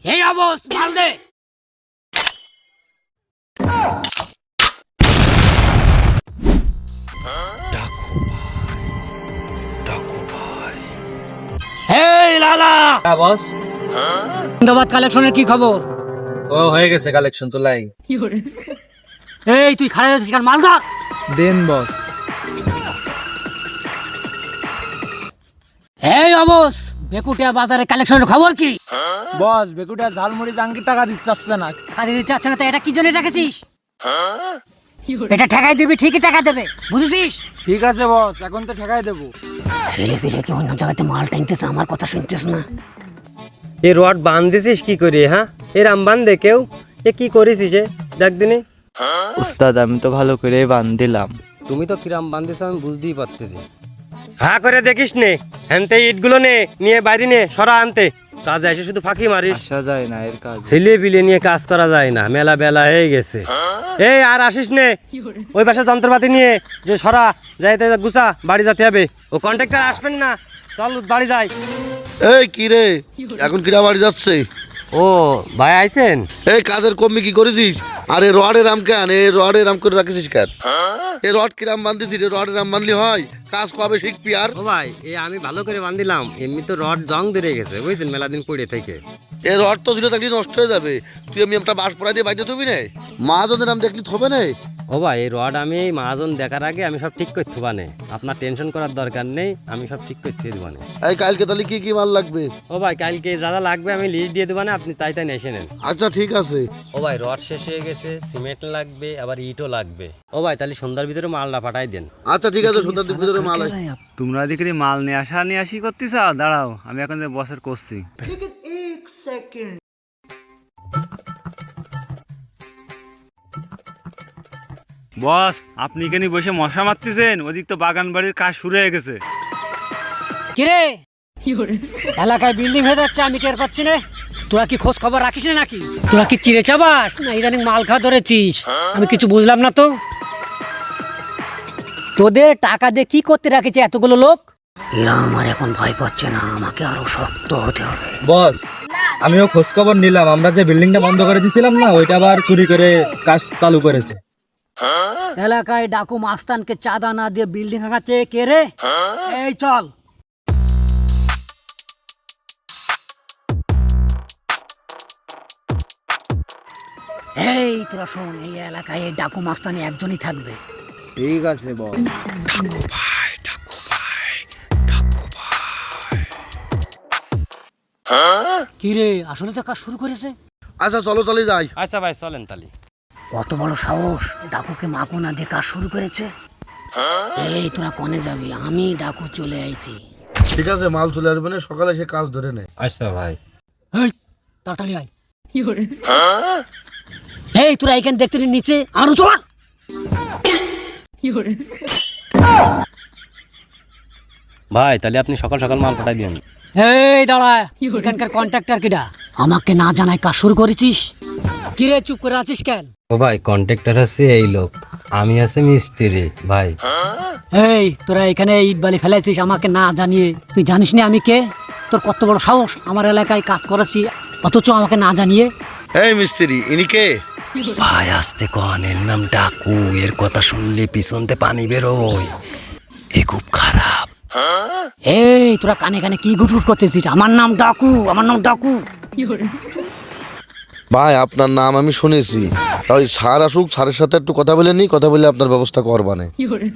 হে বস মাল দে। হেই লালা, হ্যাঁ বস। জিন্দাবাদ কালেকশনের কি খবর? ও হয়ে গেছে কালেকশন তো লাই। এই তুই খাড়া রয়েছিস কেন? মাল ধর। দেন বস। এই অবস, বেকুটিয়া বাজারে কালেকশনের খবর কি? বস বেকুটা ঝালমুড়ি জাঙ্গির টাকা দিচ্ছে না। কাজে দিতে চাচ্ছে না তো এটা কি জন্য রেখেছিস? এটা ঠেকাই দিবি, ঠিকই টাকা দেবে, বুঝেছিস? ঠিক আছে বস, এখন তো ঠেকাই দেবো। ফেলে ফেলে কি অন্য জায়গাতে মাল টানতেছে, আমার কথা শুনতেছ না? এ রড বাঁধেছিস কি করে? হ্যাঁ, এরাম বান্ধে কেউ? এ কি করেছিস? দেখ দিনে উস্তাদ আমি তো ভালো করে বান্ধিলাম। তুমি তো কিরাম বাঁধেছ আমি বুঝতেই পারতেছি। হ্যাঁ করে দেখিস নে, হ্যানতে ইটগুলো নিয়ে বাইরে নে, সরা আনতে। কাজে এসে শুধু ফাঁকি মারিস। আসা যায় না এর কাজ। ছেলে পিলে নিয়ে কাজ করা যায় না, মেলা বেলা হয়ে গেছে। এই আর আসিস নে, ওই পাশে যন্ত্রপাতি নিয়ে যে সরা যাইতে গুছা বাড়ি যেতে হবে। ও কন্ট্রাক্টর আসবেন না, চল বাড়ি যাই। এই কি রে, এখন কিরা বাড়ি যাচ্ছে? ও ভাই আইছেন? এই কাজের কমবি কি করেছিস? আরে রডের রাম কেন, এই রডের রাম করে রাখিস কেন? এই রড কিরাম বান্ধিছিস? রডের রাম বানলি হয়? কাজ কবে শিখবি আর? ও ভাই আমি ভালো করে বান্ধিলাম, এমনি তো রড জং ধরে গেছে বুঝছেন, মেলা দিন পড়ে থেকে। এই রড তো দিলে থাকলে নষ্ট হয়ে যাবে। তুই আমি একটা বাস পড়াই দিয়ে বাইরে থবি না, মহাজনের নাম দেখলি থবে না। ও ভাই এই রড আমি মহাজন দেখার আগে আমি সব ঠিক করতে বানে, আপনার টেনশন করার দরকার নেই, আমি সব ঠিক করতে দেবানে। এই কালকে তাহলে কি কি মাল লাগবে? ও ভাই কালকে যা যা লাগবে আমি লিস্ট দিয়ে দেবানে, আপনি তাই তাই এসে নেন। আচ্ছা ঠিক আছে। ও ভাই রড শেষ হয়ে গেছে, সিমেন্ট লাগবে, আবার ইটও লাগবে। ও ভাই তাহলে সন্ধ্যার ভিতরে মালটা পাঠাই দেন। আচ্ছা ঠিক আছে, সন্ধ্যার দিন ভিতরে মাল আছে। তোমরা দিকে মাল নিয়ে আসি করতেছ? দাঁড়াও আমি এখন যে বসের করছি। বস আপনি এখানে বসে মশা মারতেছেন, ওদিক তো বাগান বাড়ির কাজ শুরু হয়ে গেছে। কিরে, এলাকায় বিল্ডিং হয়ে যাচ্ছে, আমি টের পাচ্ছি না। তোরা কি খোঁজ খবর রাখিস না নাকি? তোরা কি চিড়ে চাবাস না ইদানিং মাল খাওয়া ধরেছিস? আমি কিছু বুঝলাম না তো। তোদের টাকা দিয়ে কি করতে রাখেছে এতগুলো লোক? এরা আমার এখন ভয় পাচ্ছে না, আমাকে আরো শক্ত হতে হবে। বস আমিও খোঁজ খবর নিলাম, আমরা যে বিল্ডিংটা বন্ধ করে দিয়েছিলাম না, ওইটা আবার চুরি করে কাজ চালু করেছে। এলাকায় ডাকু মাস্তানকে চাঁদা না দিয়ে বিল্ডিং হাঁকাচ্ছে কে রে? এই চল। এই তোরা শোন, এই এলাকায় এই ডাকু মাস্তানি একজনই থাকবে। ঠিক আছে বস। কি রে, আসলে তো কাজ শুরু করেছে? আচ্ছা চলো তাহলে যাই। আচ্ছা ভাই চলেন তাহলে। কত বড় সাহস, ডাকুকে মাকু না দিয়ে কাজ শুরু করেছে। এই তোরা কনে যাবি? আমি ডাকু চলে আইছি। ঠিক আছে, মাল চলে আসবে না, সকালে সে কাজ ধরে নেয়। আচ্ছা ভাই। এই তাড়াতাড়ি আয়। এই তোরা এখানে দেখতে নিচে আরো চল। ভাই তাহলে আপনি সকাল সকাল মাল পাঠাই দিন। এই দাঁড়া, এখানকার কন্ট্রাক্টর কিডা? আমাকে না জানাই কাজ শুরু করেছিস? কিরে চুপ করে আছিস কেন? ও ভাই কন্ট্রাক্টর আছে এই লোক, আমি আছে মিস্ত্রি ভাই। এই তোরা এখানে ইট বালি ফেলাইছিস আমাকে না জানিয়ে? তুই জানিস না আমি কে? তোর কত বড় সাহস আমার এলাকায় কাজ করেছি অথচ আমাকে না জানিয়ে? এই মিস্ত্রি, ইনি কে? ভাই আসতে কন, এর নাম ডাকু, এর কথা শুনলে পিছনতে পানি বেরোয়, এ খুব খারাপ। এই তোরা কানে কানে কি গুটগুট করতেছিস? আমার নাম ডাকু, আমার নাম ডাকু। ভাই আপনার নাম আমি শুনেছি, ওই স্যার আসুক, স্যারের সাথে একটু কথা বলে নি, কথা বলে আপনার ব্যবস্থা করবানে।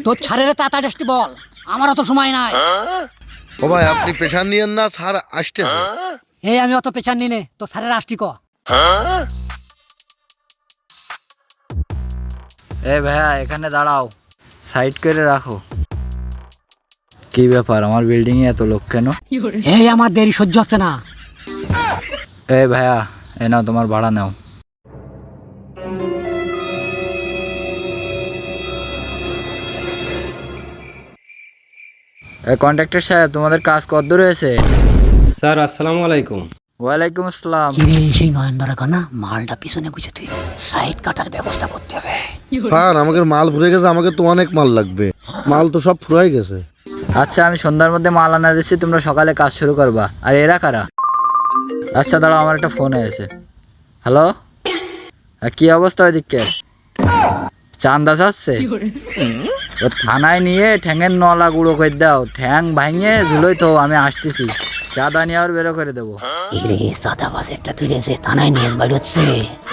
তোর ছাড়ের তাড়াতাড়ি আসতে বল, আমার অত সময় নাই। ও ভাই আপনি পেশার নিয়েন না, স্যার আসতেছে। এই আমি অত পেছান নিনে, তো স্যারের আসটি ক। এ ভাইয়া এখানে দাঁড়াও, সাইড করে রাখো। কি ব্যাপার, আমার বিল্ডিং এ এত লোক কেন? এই আমার দেরি সহ্য হচ্ছে না। এ ভাইয়া এ নাও তোমার ভাড়া নাও। কন্ট্রাক্টর সাহেব তোমাদের কাজ কতদূর হয়েছে? স্যার আসসালামু আলাইকুম। ওয়ালাইকুম আসসালাম। কিরে সেই নয়নদারা কানা মালটা পিছনে গুছেতে সাইড কাটার ব্যবস্থা করতে হবে। স্যার আমাকে মাল ভরে গেছে, আমাকে তো অনেক মাল লাগবে, মাল তো সব ফুরাই গেছে। আচ্ছা আমি সন্ধ্যার মধ্যে মাল আনা দিচ্ছি, তোমরা সকালে কাজ শুরু করবা। আর এরা কারা? আচ্ছা দাঁড়াও, আমার একটা ফোন এসেছে। হ্যালো, কি অবস্থা ওইদিকে? চান্দা চাচ্ছে? ও থানায় নিয়ে ঠ্যাঙের নলা গুঁড়ো করে দাও, ঠ্যাং ভাঙিয়ে ঝুলোই তো, আমি আসতেছি, চাঁদা নিয়ে আর বেরো করে দেবো। রে সাদা বাস একটা তুই যে থানায় নিয়ে বাড়ি হচ্ছে,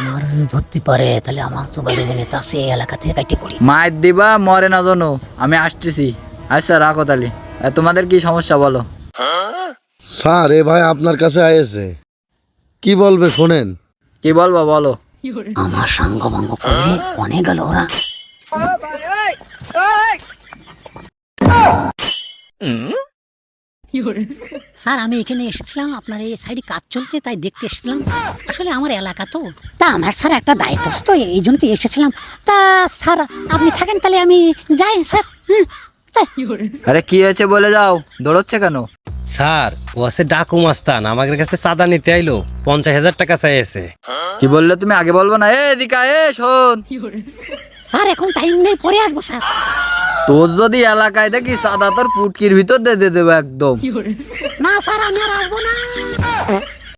আমার যদি ধরতে পারে তাহলে আমার তো বাড়ি বেনে তাসে এলাকা থেকে কাটে পড়ি। মায়ের দিবা মরে না জানো, আমি আসতেছি। আচ্ছা রাখো তাহলে। তোমাদের কি সমস্যা বলো? স্যার এ ভাই আপনার কাছে আয়েছে, কি বলবে শোনেন। কি বলবো বলো। আমার সাঙ্গ ভঙ্গ করে কনে গেল ওরা। স্যার আমি এখানে এসেছিলাম, আপনার এই সাইডে কাজ চলছে তাই দেখতে এসেছিলাম। আসলে আমার এলাকা তো, তা আমার স্যার একটা দায়িত্বস্থ, এই জন্য তো এসেছিলাম। তা স্যার আপনি থাকেন তাহলে আমি যাই স্যার। আরে কি হয়েছে বলে যাও, দৌড়চ্ছে কেন? স্যার ও আছে ডাকু মাস্তান, আমাদের কাছে চাঁদা নিতে আইলো, 50,000 টাকা চাইছে। কি বললে তুমি, আগে বলবো না? এদিকে শোন, স্যার এখন টাইম নেই, পরে আসবো স্যার। তোর যদি এলাকায় দেখি চাঁদা তোর পুটকির ভিতর দিয়ে দেবো একদম। না স্যার আমি আর আসবো না।